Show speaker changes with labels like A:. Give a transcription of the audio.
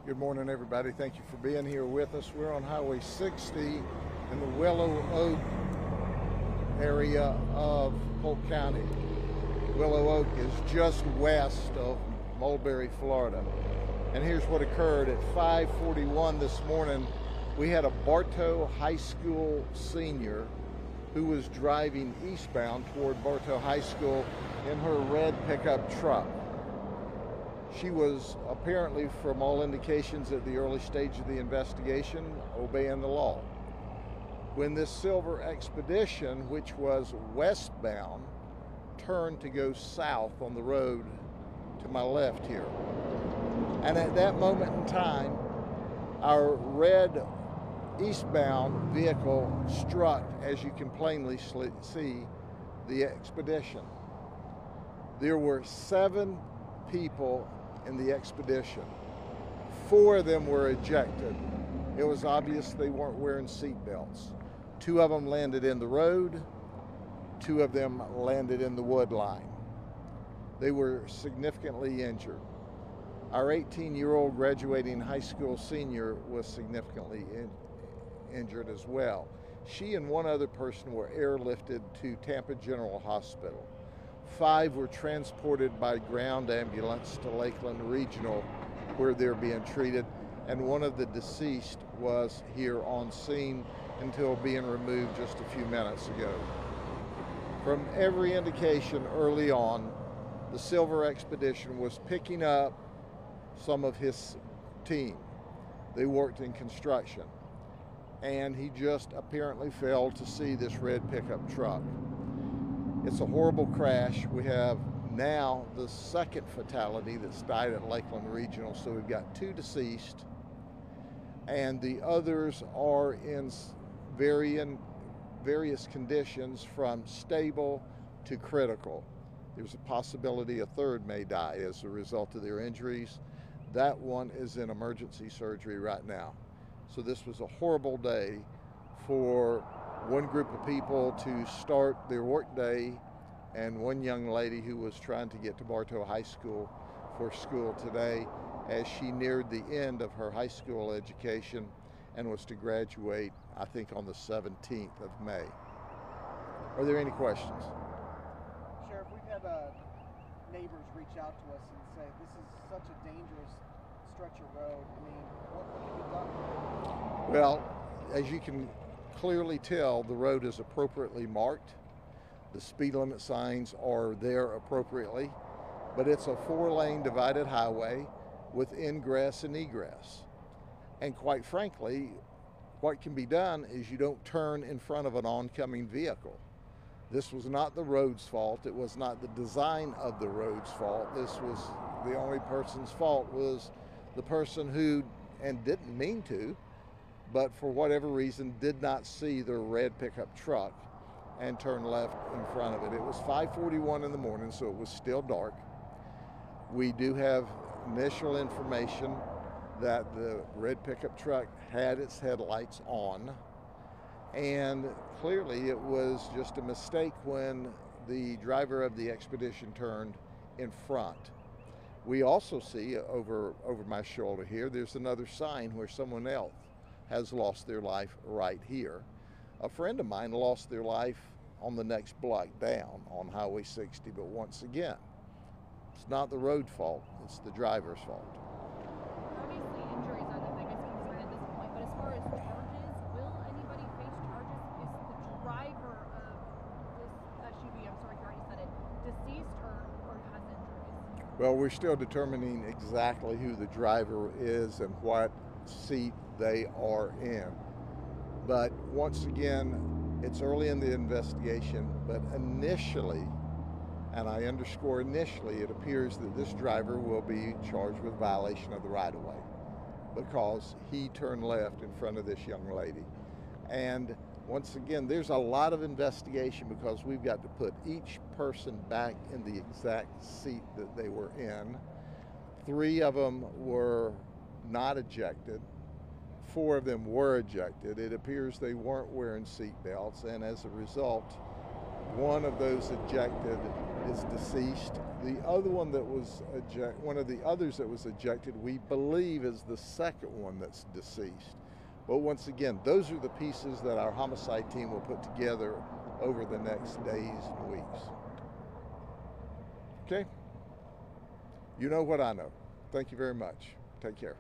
A: Good morning, everybody. Thank you for being here with us. We're on Highway 60 in the Willow Oak area of Polk County. Willow Oak is just west of Mulberry, Florida. And here's what occurred at 5:41 this morning. We had a Bartow High School senior who was driving eastbound toward Bartow High School in her red pickup truck. She was apparently, from all indications at the early stage of the investigation, obeying the law. When this silver Expedition, which was westbound, turned to go south on the road to my left here. And at that moment in time, our red eastbound vehicle struck, as you can plainly see, the Expedition. There were 7 people in the Expedition. 4 of them were ejected. It was obvious they weren't wearing seat belts. 2 of them landed in the road. 2 of them landed in the wood line. They were significantly injured. Our 18-year-old graduating high school senior was significantly injured as well. She and 1 other person were airlifted to Tampa General Hospital. 5 were transported by ground ambulance to Lakeland Regional, where they're being treated, and 1 of the deceased was here on scene until being removed just a few minutes ago. From every indication early on, the Silver Expedition was picking up some of his team. They worked in construction, and he just apparently failed to see this red pickup truck. It's a horrible crash. We have now the 2nd fatality that's died at Lakeland Regional. So we've got 2 deceased, and the others are in various conditions from stable to critical. There's a possibility a 3rd may die as a result of their injuries. That one is in emergency surgery right now. So this was a horrible day for one group of people to start their work day, and one young lady who was trying to get to Bartow High School for school today as she neared the end of her high school education and was to graduate, I think, on the 17th of May. Are there any questions?
B: Sheriff, we've had neighbors reach out to us and say this is such a dangerous stretch of road. I mean, what can be done?
A: Well, as you can clearly tell, the road is appropriately marked. The speed limit signs are there appropriately, but it's a 4-lane divided highway with ingress and egress. And quite frankly, what can be done is you don't turn in front of an oncoming vehicle. This was not the road's fault. It was not the design of the road's fault. This was the only person's fault was the person who, and didn't mean to, but for whatever reason did not see the red pickup truck and turned left in front of it. It was 5:41 in the morning, so it was still dark. We do have initial information that the red pickup truck had its headlights on, and clearly it was just a mistake when the driver of the Expedition turned in front. We also see over my shoulder here, there's another sign where someone else has lost their life right here. A friend of mine lost their life on the next block down on Highway 60, but once again, it's not the road fault, it's the driver's fault.
C: Obviously, injuries are the biggest concern at this point, but as far as charges, will anybody face charges? Is the driver of this SUV, I'm sorry if you already said it, deceased or has injuries?
A: Well, we're still determining exactly who the driver is and what seat they are in. But once again, it's early in the investigation, but initially, and I underscore initially, it appears that this driver will be charged with violation of the right-of-way because he turned left in front of this young lady. And once again, there's a lot of investigation because we've got to put each person back in the exact seat that they were in. 3 of them were not ejected. 4 of them were ejected. It appears they weren't wearing seat belts, and as a result, One of those ejected is deceased. The other one that was one of the others that was ejected, we believe is the second one that's deceased. But once again, those are the pieces that our homicide team will put together over the next days and weeks. Okay? You know what I know. Thank you very much. Take care.